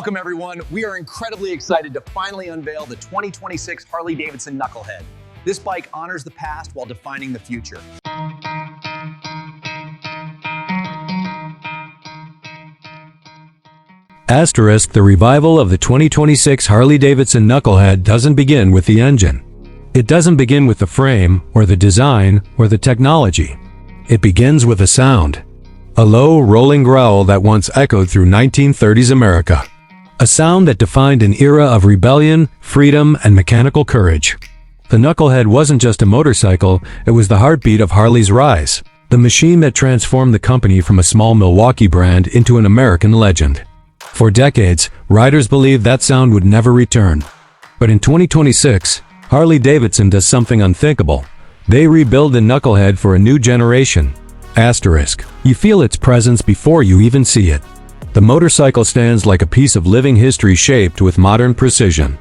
Welcome everyone. We are incredibly excited to finally unveil the 2026 Harley-Davidson Knucklehead. This bike honors the past while defining the future. Asterisk, the revival of the 2026 Harley-Davidson Knucklehead doesn't begin with the engine. It doesn't begin with the frame, or the design, or the technology. It begins with a sound. A low, rolling growl that once echoed through 1930s America. A sound that defined an era of rebellion, freedom, and mechanical courage. The Knucklehead wasn't just a motorcycle, it was the heartbeat of Harley's rise. The machine that transformed the company from a small Milwaukee brand into an American legend. For decades, riders believed that sound would never return. But in 2026, Harley-Davidson does something unthinkable. They rebuild the Knucklehead for a new generation. Asterisk. You feel its presence before you even see it. The motorcycle stands like a piece of living history shaped with modern precision.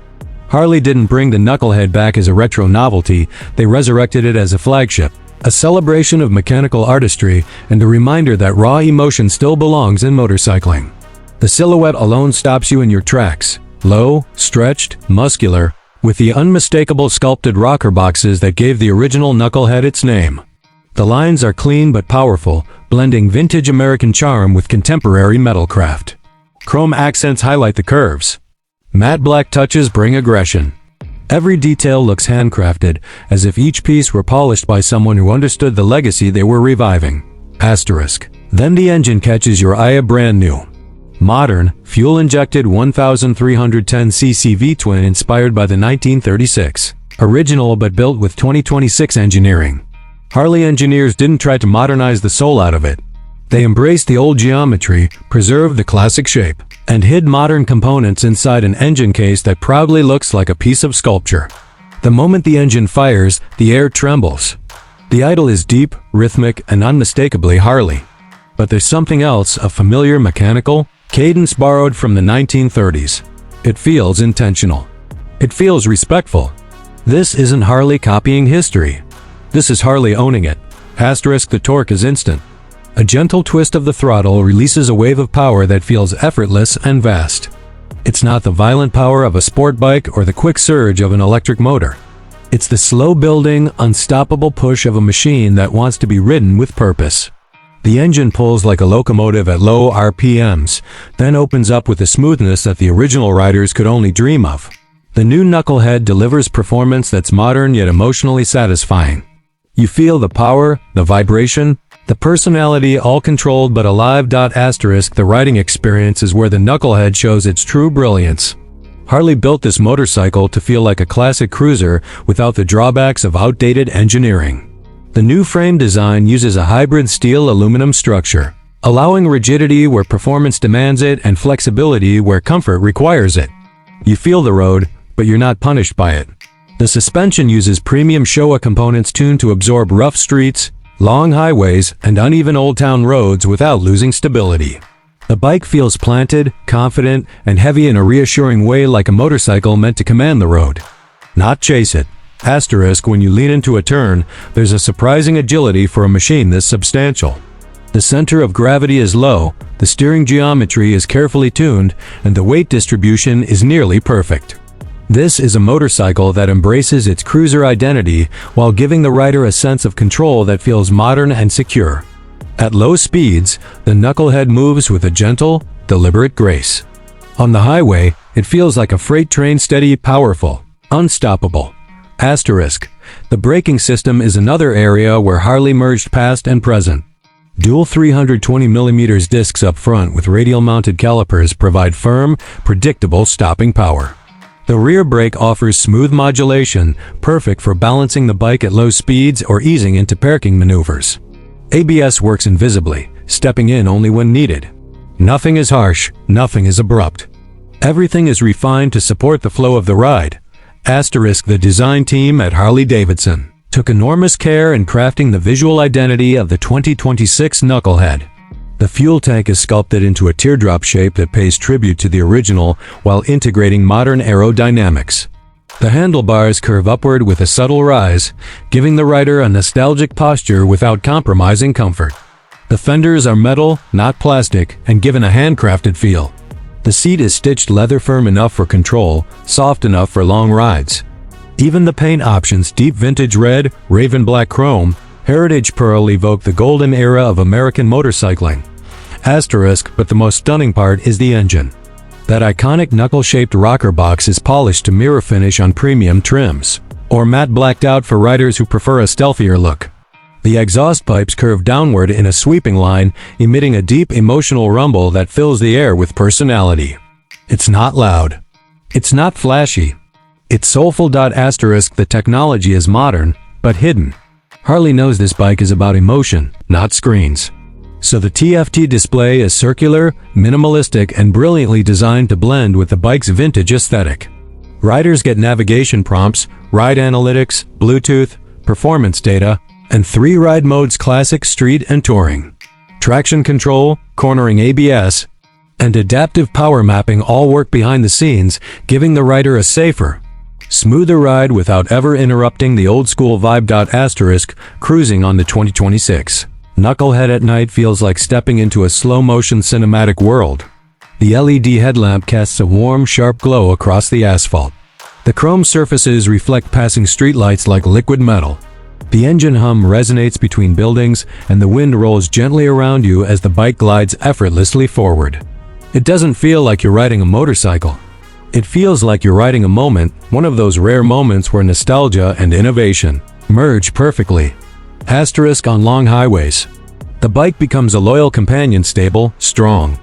Harley didn't bring the Knucklehead back as a retro novelty, they resurrected it as a flagship. A celebration of mechanical artistry and a reminder that raw emotion still belongs in motorcycling. The silhouette alone stops you in your tracks. Low, stretched, muscular, with the unmistakable sculpted rocker boxes that gave the original Knucklehead its name. The lines are clean but powerful, blending vintage American charm with contemporary metalcraft. Chrome accents highlight the curves. Matte black touches bring aggression. Every detail looks handcrafted, as if each piece were polished by someone who understood the legacy they were reviving. Asterisk. Then the engine catches your eye, a brand new. Modern, fuel-injected 1,310cc V-twin inspired by the 1936. Original but built with 2026 engineering. Harley engineers didn't try to modernize the soul out of it. They embraced the old geometry, preserved the classic shape, and hid modern components inside an engine case that proudly looks like a piece of sculpture. The moment the engine fires, the air trembles. The idle is deep, rhythmic, and unmistakably Harley. But there's something else, a familiar mechanical cadence borrowed from the 1930s. It feels intentional. It feels respectful. This isn't Harley copying history. This is Harley owning it. Asterisk, the torque is instant. A gentle twist of the throttle releases a wave of power that feels effortless and vast. It's not the violent power of a sport bike or the quick surge of an electric motor. It's the slow-building, unstoppable push of a machine that wants to be ridden with purpose. The engine pulls like a locomotive at low RPMs, then opens up with a smoothness that the original riders could only dream of. The new Knucklehead delivers performance that's modern yet emotionally satisfying. You feel the power, the vibration, the personality, all controlled but alive. Asterisk, the riding experience is where the Knucklehead shows its true brilliance. Harley built this motorcycle to feel like a classic cruiser without the drawbacks of outdated engineering. The new frame design uses a hybrid steel-aluminum structure, allowing rigidity where performance demands it and flexibility where comfort requires it. You feel the road, but you're not punished by it. The suspension uses premium Showa components tuned to absorb rough streets, long highways, and uneven old town roads without losing stability. The bike feels planted, confident, and heavy in a reassuring way, like a motorcycle meant to command the road, not chase it. Asterisk, when you lean into a turn, there's a surprising agility for a machine this substantial. The center of gravity is low, the steering geometry is carefully tuned, and the weight distribution is nearly perfect. This is a motorcycle that embraces its cruiser identity while giving the rider a sense of control that feels modern and secure. At low speeds, the Knucklehead moves with a gentle, deliberate grace. On the highway, it feels like a freight train, steady, powerful, unstoppable. Asterisk. The braking system is another area where Harley merged past and present. Dual 320mm discs up front with radial-mounted calipers provide firm, predictable stopping power. The rear brake offers smooth modulation, perfect for balancing the bike at low speeds or easing into parking maneuvers. ABS works invisibly, stepping in only when needed. Nothing is harsh, nothing is abrupt. Everything is refined to support the flow of the ride. Asterisk, the design team at Harley-Davidson took enormous care in crafting the visual identity of the 2026 Knucklehead. The fuel tank is sculpted into a teardrop shape that pays tribute to the original while integrating modern aerodynamics. The handlebars curve upward with a subtle rise, giving the rider a nostalgic posture without compromising comfort. The fenders are metal, not plastic, and given a handcrafted feel. The seat is stitched leather, firm enough for control, soft enough for long rides. Even the paint options, deep vintage red, raven black chrome, heritage pearl, evoke the golden era of American motorcycling. Asterisk, but the most stunning part is the engine. That iconic knuckle-shaped rocker box is polished to mirror finish on premium trims, or matte blacked out for riders who prefer a stealthier look. The exhaust pipes curve downward in a sweeping line, emitting a deep emotional rumble that fills the air with personality. It's not loud. It's not flashy. It's soulful. Asterisk, the technology is modern, but hidden. Harley knows this bike is about emotion, not screens. So the TFT display is circular, minimalistic, and brilliantly designed to blend with the bike's vintage aesthetic. Riders get navigation prompts, ride analytics, Bluetooth, performance data, and 3 ride modes: classic, street, and touring. Traction control, cornering ABS, and adaptive power mapping all work behind the scenes, giving the rider a safer, smoother ride without ever interrupting the old-school vibe. Asterisk, cruising on the 2026 Knucklehead at night feels like stepping into a slow-motion cinematic world. The LED headlamp casts a warm, sharp glow across the asphalt. The chrome surfaces reflect passing streetlights like liquid metal. The engine hum resonates between buildings, and the wind rolls gently around you as the bike glides effortlessly forward. It doesn't feel like you're riding a motorcycle. It feels like you're riding a moment, one of those rare moments where nostalgia and innovation merge perfectly. Asterisk, on long highways, the bike becomes a loyal companion, stable, strong,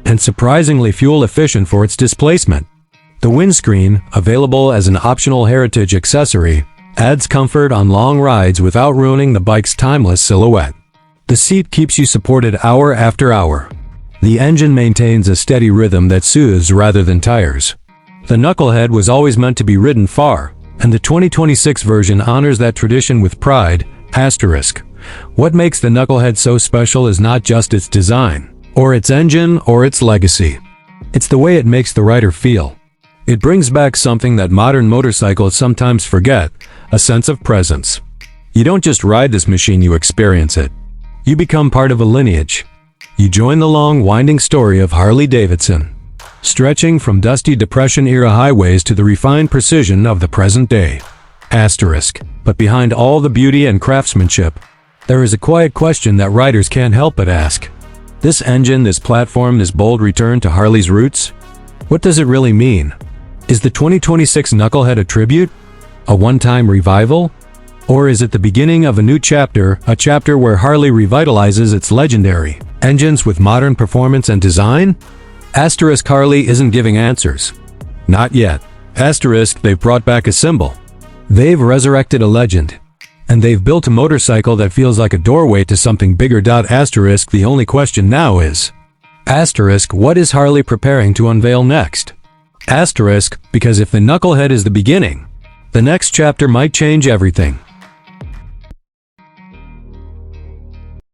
and surprisingly fuel efficient for its displacement. The windscreen, available as an optional heritage accessory, adds comfort on long rides without ruining the bike's timeless silhouette. The seat keeps you supported hour after hour. The engine maintains a steady rhythm that soothes rather than tires. The Knucklehead was always meant to be ridden far, and the 2026 version honors that tradition with pride. Asterisk, what makes the Knucklehead so special is not just its design, or its engine, or its legacy. It's the way it makes the rider feel. It brings back something that modern motorcycles sometimes forget, a sense of presence. You don't just ride this machine, you experience it. You become part of a lineage. You join the long, winding story of Harley-Davidson, stretching from dusty Depression-era highways to the refined precision of the present day. Asterisk, but behind all the beauty and craftsmanship, there is a quiet question that riders can't help but ask. This engine, this platform, this bold return to Harley's roots? What does it really mean? Is the 2026 Knucklehead a tribute? A one-time revival? Or is it the beginning of a new chapter, a chapter where Harley revitalizes its legendary engines with modern performance and design? Asterisk, Harley isn't giving answers. Not yet. Asterisk, they've brought back a symbol. They've resurrected a legend. And they've built a motorcycle that feels like a doorway to something bigger. Asterisk, the only question now is, asterisk, what is Harley preparing to unveil next? Asterisk, because if the Knucklehead is the beginning, the next chapter might change everything.